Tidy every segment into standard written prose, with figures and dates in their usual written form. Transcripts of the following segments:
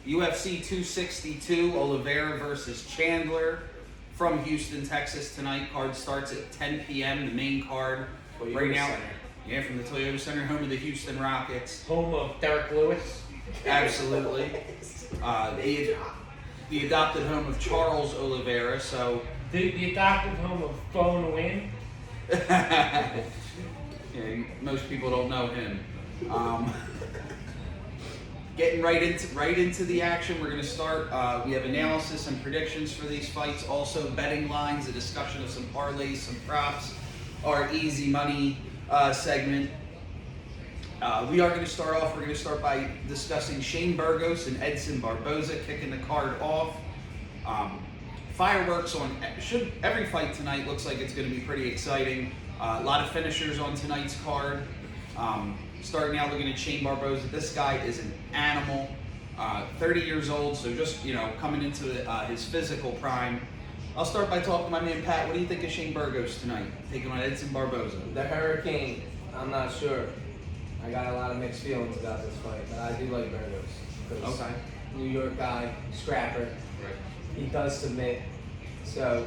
UFC 262, Oliveira versus Chandler from Houston, Texas tonight. Card starts at 10 p.m., the main card. Right now, yeah, from the Toyota Center, home of the Houston Rockets. Home of Derek Lewis. Absolutely. The adopted home of Charles Oliveira, so... The adopted home of Phone Win. Yeah, most people don't know him. Getting right into the action, we're going to start. We have analysis and predictions for these fights, also betting lines, a discussion of some parlays, some props, our easy money segment. We are going to start off. We're going to start by discussing Shane Burgos and Edson Barboza kicking the card off. Fireworks on every fight tonight. Looks like it's going to be pretty exciting. A lot of finishers on tonight's card. Starting out looking at Shane Barboza. This guy is an animal. 30 years old, so just coming into his physical prime. I'll start by talking to my man Pat. What do you think of Shane Burgos tonight, taking on Edson Barboza? The Hurricane. I'm not sure. I got a lot of mixed feelings about this fight, but I do like Burgos. Okay. New York guy, scrapper. Right. He does submit, so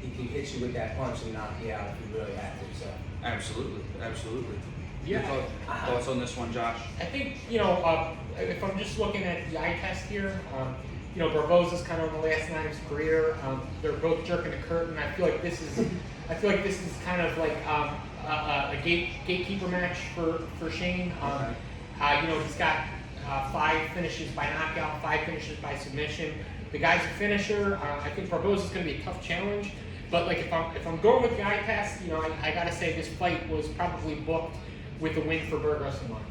he can hit you with that punch and knock you out if you really have to. So. Absolutely. Yeah. Your thoughts on this one, Josh? I think, if I'm just looking at the eye test here, Barboza's kind of on the last night of his career. They're both jerking the curtain. I feel like this is kind of like a gatekeeper match for Shane. He's got 5 finishes by knockout, 5 finishes by submission. The guy's a finisher. I think Barboza's going to be a tough challenge. But if I'm going with the eye test, I got to say this fight was probably booked with a win for Burgos in mind.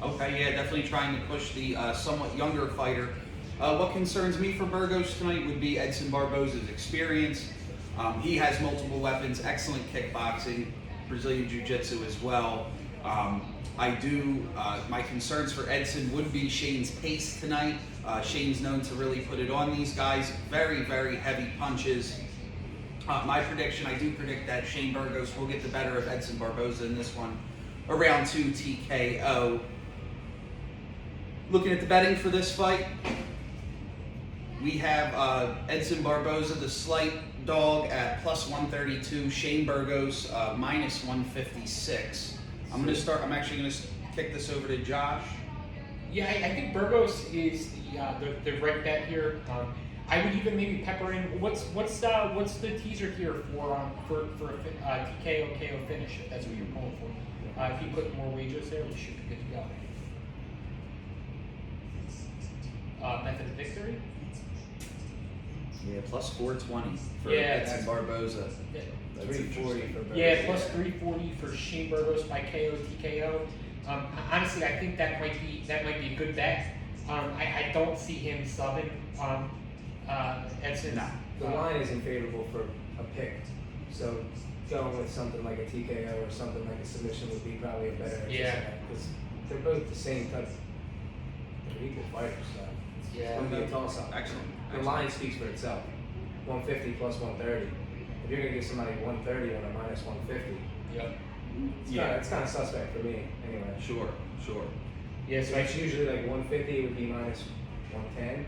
Okay, yeah, definitely trying to push the somewhat younger fighter. What concerns me for Burgos tonight would be Edson Barboza's experience. He has multiple weapons, excellent kickboxing, Brazilian Jiu-Jitsu as well. My concerns for Edson would be Shane's pace tonight. Shane's known to really put it on these guys. Very, very heavy punches. My prediction, I do predict that Shane Burgos will get the better of Edson Barboza in this one. Around 2 TKO. Looking at the betting for this fight, we have Edson Barboza, the slight dog, at plus 132. Shane Burgos, minus 156. I'm actually going to kick this over to Josh. Yeah, I think Burgos is the right bet here. I would even maybe pepper in. What's the teaser here for a TKO KO finish if that's what you're pulling for? If you put more wagers there, we should be good to go. Method of victory? Yeah, plus 420 for Yeah, Edson Barboza. Yeah. 340 for Burgos. Yeah, plus 340 for Shane Burgos by KO TKO. Honestly, I think that might be a good bet. I don't see him subbing Edson. No. The line isn't favorable for a pick, so going with something like a TKO or something like a submission would be probably a better because they're both the same type. They're equal fighters, so it's going to be a toss-up. Excellent. The line speaks for itself. 150 plus 130. If you're going to give somebody 130 on a minus 150, it's kind of suspect for me anyway. Sure. Yeah, So it's usually like 150 would be minus 110.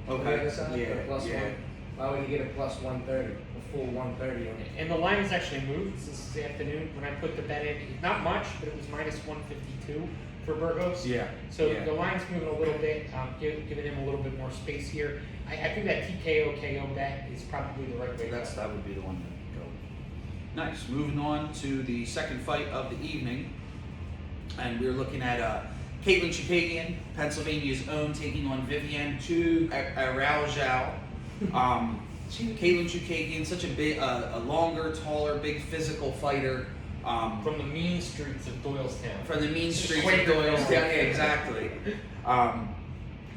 Okay. The other side, Yeah, but plus yeah. one. Why would you get a plus 130? A full 130 on it. And the line has actually moved this afternoon when I put the bet in. Not much, but it was minus 152 for Burgos. Yeah. So yeah. the line's moving a little bit, giving him a little bit more space here. I think that TKO KO bet is probably the right way to go. That would be the one to go. Nice. Moving on to the second fight of the evening, and we're looking at Katlyn Chookagian, Pennsylvania's own, taking on Viviane Araujo. Katlyn Chookagian, such a longer, taller, big physical fighter. From the mean streets of Doylestown. From the mean streets of Quaker Doylestown, Doylestown. yeah, exactly.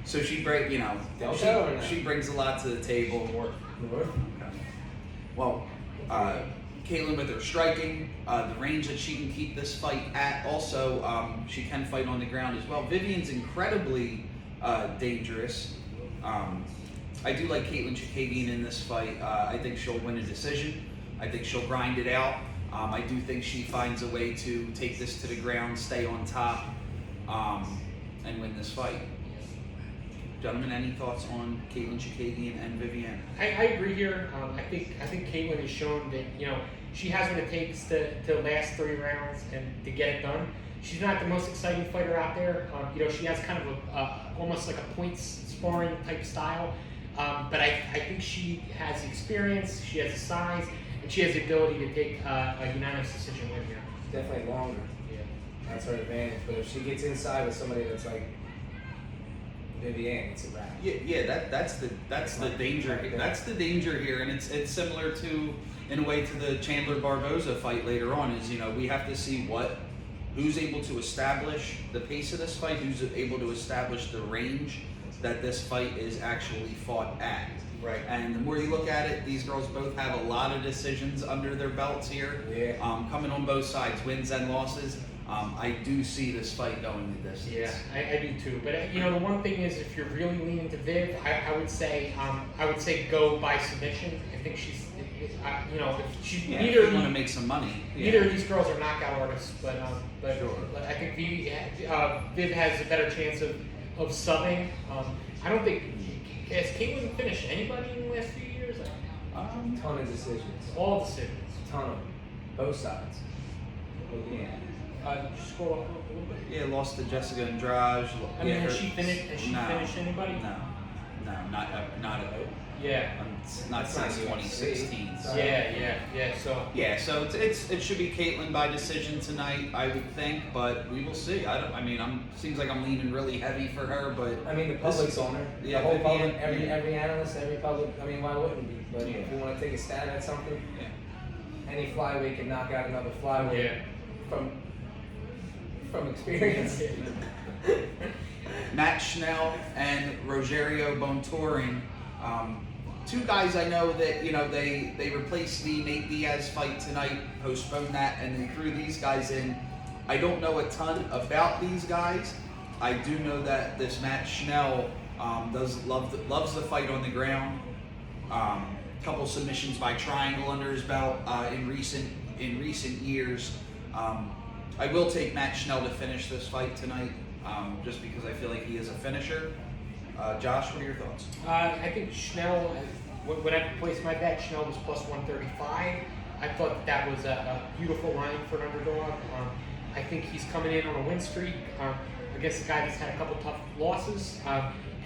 So she brings a lot to the table. North. Well, Katlyn with her striking, the range that she can keep this fight at. Also, she can fight on the ground as well. Viviane's incredibly dangerous. I do like Katlyn Chookagian in this fight. I think she'll win a decision. I think she'll grind it out. I do think she finds a way to take this to the ground, stay on top, and win this fight. Gentlemen, any thoughts on Katlyn Chookagian and Viviane? I agree here. I think Katlyn has shown that she has what it takes to last 3 rounds and to get it done. She's not the most exciting fighter out there. She has kind of almost like a points sparring type style. But I think she has the experience, she has the size, and she has the ability to take a unanimous decision win here. Definitely longer. Yeah. That's her advantage. But if she gets inside with somebody that's like Viviane, it's a wrap. That's the danger. That's the danger here, and it's similar to, in a way, to the Chandler Barboza fight later on. Is we have to see who's able to establish the pace of this fight, who's able to establish the range that this fight is actually fought at. Right. And the more you look at it, these girls both have a lot of decisions under their belts here. Yeah. Coming on both sides, wins and losses. I do see this fight going the distance. Yeah, I do too. But the one thing is, if you're really leaning to Viv, I would say go by submission. I think she's, if she If neither you want to make some money. neither of these girls are knockout artists, but Sure. I think Viv has a better chance of subbing. I don't think has Katlyn finished anybody in the last few years. Ton of decisions. All decisions. Ton of them. Both sides. Yeah. Scroll up a little bit. Yeah, lost to Jessica Andrade. Has she finished? Has she finished anybody? No, not at all. Yeah. Not That's since not 2016. UFC. So. Yeah. So it should be Katlyn by decision tonight, I would think, but we will see. Seems like I'm leaning really heavy for her, but The public's on her. Yeah, The whole Viviane, public, yeah. every analyst, every public. Why wouldn't it be? But Yeah. if you want to take a stab at something, yeah. any flyweight can knock out another flyweight from experience. Matt Schnell and Rogerio Bontorin, 2 guys I know that they replaced the Nate Diaz fight tonight, postponed that, and then threw these guys in. I don't know a ton about these guys. I do know that this Matt Schnell loves the fight on the ground. Couple submissions by triangle under his belt in recent years. I will take Matt Schnell to finish this fight tonight, just because I feel like he is a finisher. Josh, what are your thoughts? I think Schnell, when I placed my bet, Schnell was plus 135. I thought that was a beautiful line for an underdog. I think he's coming in on a win streak against a guy that's had a couple tough losses.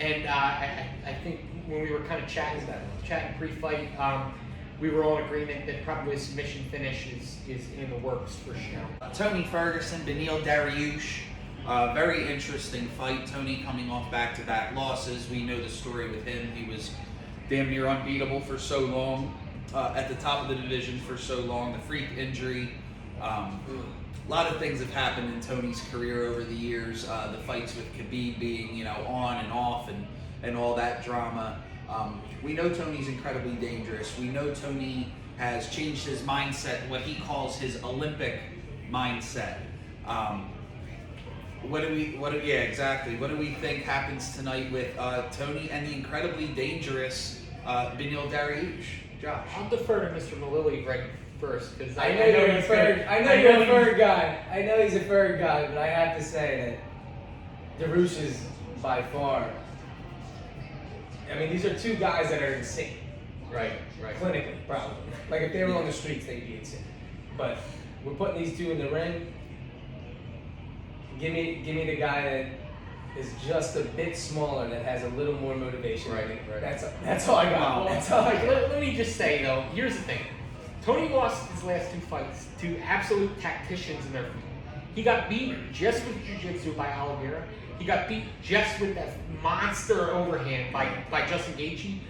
And I think when we were kind of chatting pre-fight, we were all in agreement that probably a submission finish is in the works for Schnell. Tony Ferguson, Beneil Dariush. Very interesting fight. Tony coming off back-to-back losses. We know the story with him. He was damn near unbeatable for so long, at the top of the division for so long. The freak injury. A lot of things have happened in Tony's career over the years. The fights with Khabib being, on and off and all that drama. We know Tony's incredibly dangerous. We know Tony has changed his mindset, what he calls his Olympic mindset. What do we think happens tonight with Tony and the incredibly dangerous Beneil Dariush? Josh. I'll defer to Mr. Malili right first, because I know you're a Ferg guy. I know he's a Ferg guy, but I have to say that Dariush is by far. These are 2 guys that are insane. Right. Clinically, probably. Like if they were on the streets, they'd be insane. But we're putting these 2 in the ring. Give me the guy that is just a bit smaller, that has a little more motivation. Right. That's all I got. That's all I got. Let me just say though, here's the thing. Tony lost his last 2 fights to absolute tacticians in their field. He got beat just with jiu-jitsu by Oliveira. He got beat just with that monster overhand by Justin Gaethje.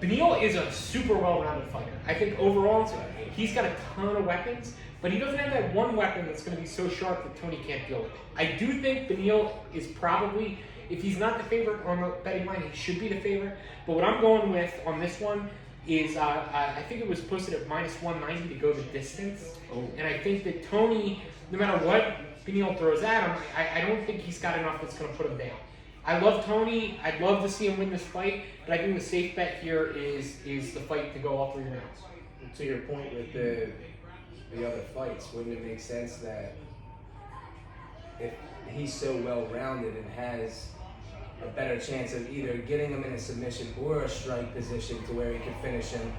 Beneil is a super well-rounded fighter. I think overall, he's got a ton of weapons, but he doesn't have that one weapon that's going to be so sharp that Tony can't deal with it. I do think Beneil is probably, if he's not the favorite on the betting line, he should be the favorite. But what I'm going with on this one is, I think it was posted at minus 190 to go the distance. Oh. And I think that Tony, no matter what Beneil throws at him, I don't think he's got enough that's going to put him down. I love Tony. I'd love to see him win this fight, but I think the safe bet here is the fight to go all 3 rounds. To your point with the other fights, wouldn't it make sense that if he's so well-rounded and has a better chance of either getting him in a submission or a strike position to where he can finish him.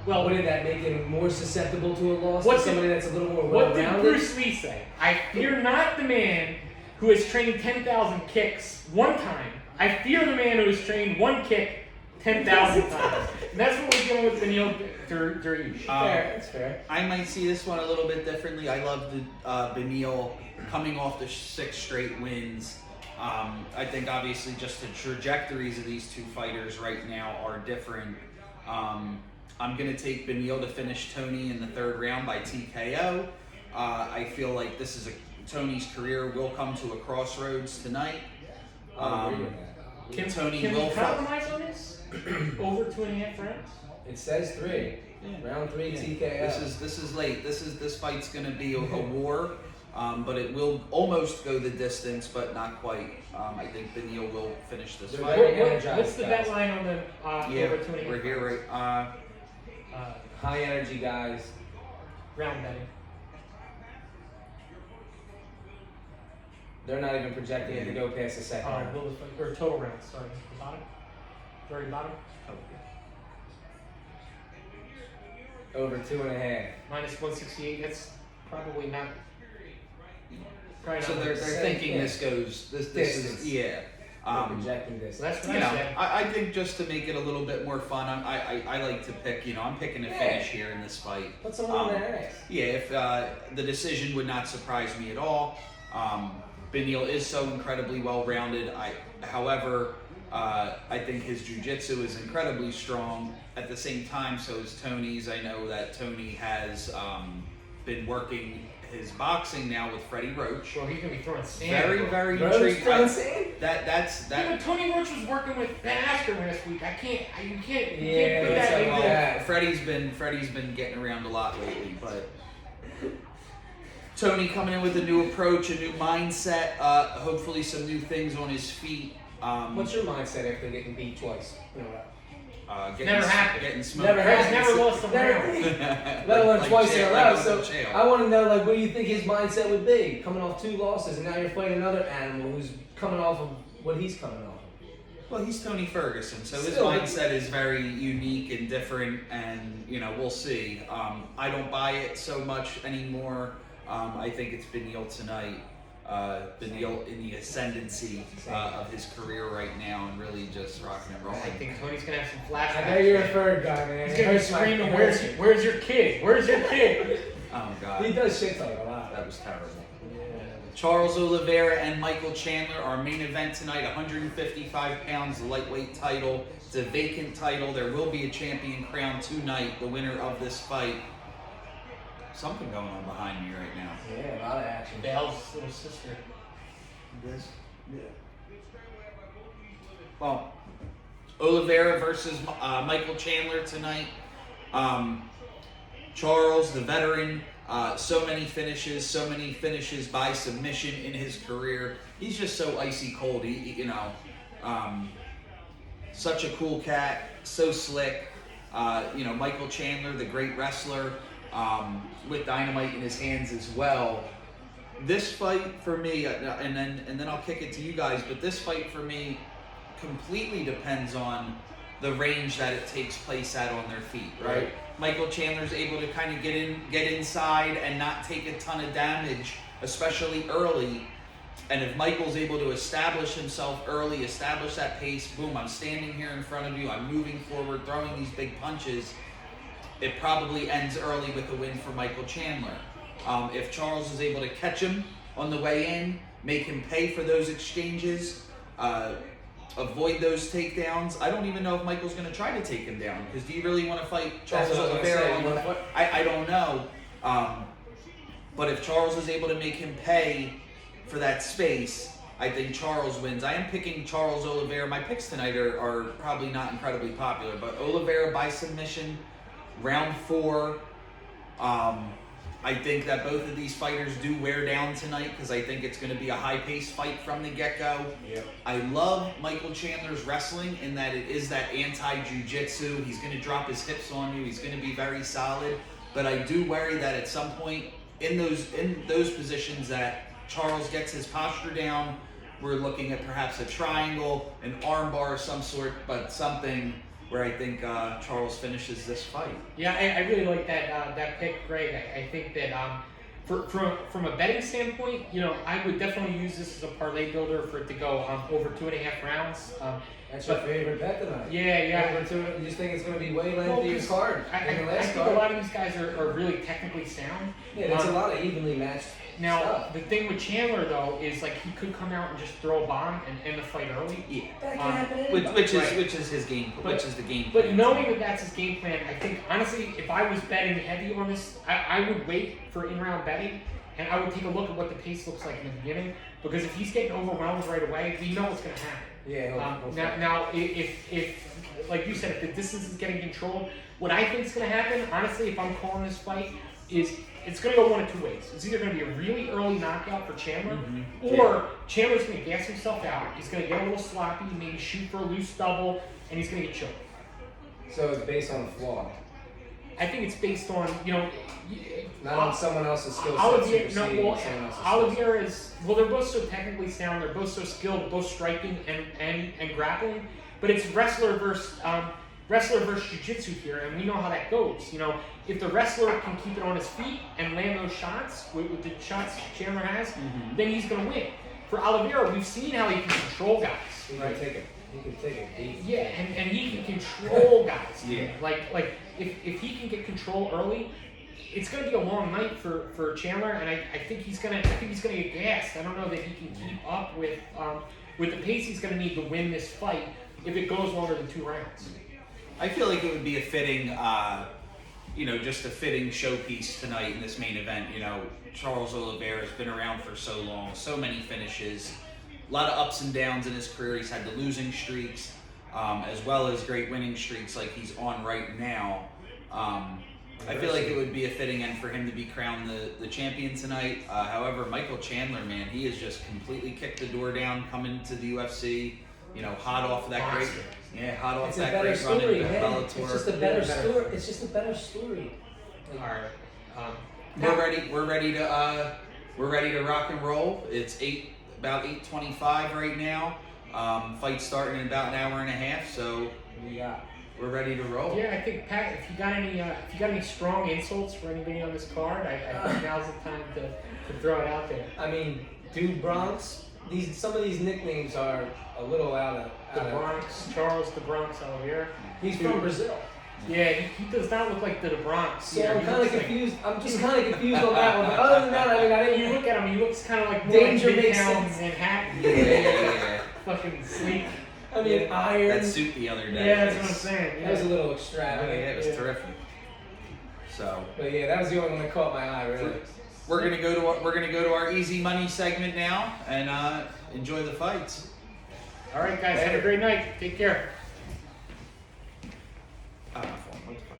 Well, wouldn't that make him more susceptible to a loss? What's somebody that's a little more what well-rounded? did Bruce Lee say? I fear not the man who has trained 10,000 kicks one time. I fear the man who has trained one kick 10,000 times. And that's what we're dealing with Beneil Dariush. Fair, that's fair. I might see this one a little bit differently. I love the Beneil coming off the 6 straight wins. I think obviously just the trajectories of these two fighters right now are different. I'm going to take Beneil to finish Tony in the 3rd round by TKO. I feel like this is Tony's career will come to a crossroads tonight. I agree with that. Can we compromise on this? Over 2.5 rounds? It says 3. Yeah. Round 3 TKO. This is late. This fight's going to be a war, but it will almost go the distance, but not quite. I think Beneil will finish this They're fight. very energized, What's the bet guys. line on the over 2.5? We're here right. High energy guys. Round betting. They're not even projecting it to go past the 2nd round. Or total rounds, sorry. The bottom? Very bottom? Over 2.5. Minus 168, that's probably not. So they're thinking this goes. This Distance. is yeah. They're projecting this. So that's what You know, I said. I think just to make it a little bit more fun, I like to pick. I'm picking a finish here in this fight. Put someone on their ass. Yeah, if the decision would not surprise me at all. Beneil is so incredibly well-rounded. However, I think his jiu-jitsu is incredibly strong. At the same time, so is Tony's. I know that Tony has been working his boxing now with Freddie Roach. Well, he's gonna be throwing sand. Very Roach intrigued. throwing sand? That's Yeah, but Tony Roach was working with Ben Askren last week. You can't Yeah, put that's that like in that. Freddie's been getting around a lot lately, but Tony coming in with a new approach, a new mindset, hopefully some new things on his feet. What's your mindset after getting beat twice in a row? Never happened. Getting smoked. Never Fred's happened. never lost a round. Let alone twice in a row. Uncle So Chael. I want to know, like, what do you think his mindset would be? Coming off 2 losses, and now you're fighting another animal who's coming off of what he's coming off of. Well, he's Tony Ferguson, so his Still, mindset is very unique and different, and we'll see. I don't buy it so much anymore. I think it's Beneil tonight. Beneil in the ascendancy of his career right now, and really just rocking and rolling. I think Tony's gonna have some I flashbacks. know you're a third guy, man. He's gonna be screaming, "Where's your kid? Where's your kid?" Oh God, He does shit talk a lot. that was terrible. Yeah. Charles Oliveira and Michael Chandler, our main event tonight, 155 pounds, the lightweight title. It's a vacant title. There will be a champion crowned tonight, the winner of this fight. Something going on behind me right now. Yeah, a lot of action. Bell's little sister. This? Yeah. Well, Oliveira versus Michael Chandler tonight. Charles, the veteran, so many finishes by submission in his career. He's just so icy cold. Such a cool cat, so slick. Michael Chandler, the great wrestler, with dynamite in his hands as well. This fight for me, and then I'll kick it to you guys. But this fight for me completely depends on the range that it takes place at on their feet, right? Michael Chandler's able to kind of get inside and not take a ton of damage, especially early. And if Michael's able to establish himself early, establish that pace, boom, I'm standing here in front of you, I'm moving forward, throwing these big punches, it probably ends early with a win for Michael Chandler. If Charles is able to catch him on the way in, make him pay for those exchanges, avoid those takedowns. I don't even know if Michael's going to try to take him down, because do you really want to fight Charles That's what I was gonna Oliveira? say. I don't know. But if Charles is able to make him pay for that space, I think Charles wins. I am picking Charles Oliveira. My picks tonight are probably not incredibly popular, but Oliveira by submission, round 4. I think that both of these fighters do wear down tonight, because I think it's going to be a high-paced fight from the get-go. Yep. I love Michael Chandler's wrestling in that it is that anti-jiu-jitsu. He's going to drop his hips on you. He's going to be very solid. But I do worry that at some point in those positions that Charles gets his posture down, we're looking at perhaps a triangle, an armbar of some sort, but something where I think Charles finishes this fight. Yeah, I really like that pick, Greg. I think that from a betting standpoint, I would definitely use this as a parlay builder for it to go over 2.5 rounds. That's your favorite bet tonight. Yeah. You just think it's going to be way lengthier card than the I last think card? a lot of these guys are really technically sound. Yeah, there's a lot of evenly matched Now, stuff. the thing with Chandler, though, is like he could come out and just throw a bomb and end the fight early. Yeah. That can happen anyway. Which is his game. Which is the game. But plan. knowing that that's his game plan, I think honestly, if I was betting heavy on this, I would wait for in-round betting, and I would take a look at what the pace looks like in the beginning. Because if he's getting overwhelmed right away, we know what's going to happen. Yeah. Now, if like you said, if the distance is getting controlled, what I think is going to happen, honestly, if I'm calling this fight, is it's going to go one of two ways. It's either going to be a really early knockout for Chandler, or Chandler's going to gas himself out. He's going to get a little sloppy, maybe shoot for a loose double, and he's going to get choked. So it's based on the flaw, I think it's based on, not on someone else's skill set. Oliviera, superseding someone else's skill set. Oliveira is, they're both so technically sound, they're both so skilled, both striking and grappling, but it's wrestler versus jiu-jitsu here, and we know how that goes. If the wrestler can keep it on his feet and land those shots with the shots Chandler has, then he's going to win. For Oliveira, we've seen how he can control guys. He can take it. He can take it deep. Yeah, and he can control guys. Yeah. Like if he can get control early, it's going to be a long night for Chandler, and I think he's going to get gassed. I don't know that he can keep up with the pace he's going to need to win this fight if it goes longer than 2 rounds. I feel like it would be a fitting, just a fitting showpiece tonight in this main event. Charles Oliveira has been around for so long, so many finishes, a lot of ups and downs in his career. He's had the losing streaks, as well as great winning streaks like he's on right now. I feel like it would be a fitting end for him to be crowned the champion tonight. However, Michael Chandler, man, he has just completely kicked the door down coming to the UFC. Hot off that great, It's a better story, man. Bellator. It's just a better story. It's just a better story. All right. We're ready to rock and roll. It's about 8:25 right now. Fight starting in about an hour and a half, so we're ready to roll. Yeah, I think Pat, if you got any strong insults for anybody on this card, I think now's the time to throw it out there. I mean, dude, Bronx. Some of these nicknames are a little out The of Bronx, Charles the Bronx Oliveira. He's from Brazil. Yeah, he does not look like the Bronx. So here. I'm He kind of looks like- confused. I'm just kind of confused on that one. But other than that, I mean, I You didn't. look at him, he looks kind of like Danger more makes Midtown sense. Manhattan. Yeah. Fucking sleek. I mean, iron. That suit the other day. Yeah, that's what I'm saying. That was a little Yeah, extravagant. it was Yeah. terrific. So But yeah, that was the only one that caught my eye, really. we're gonna go to our easy money segment now and enjoy the fights. All right, guys, have a great night. Take care.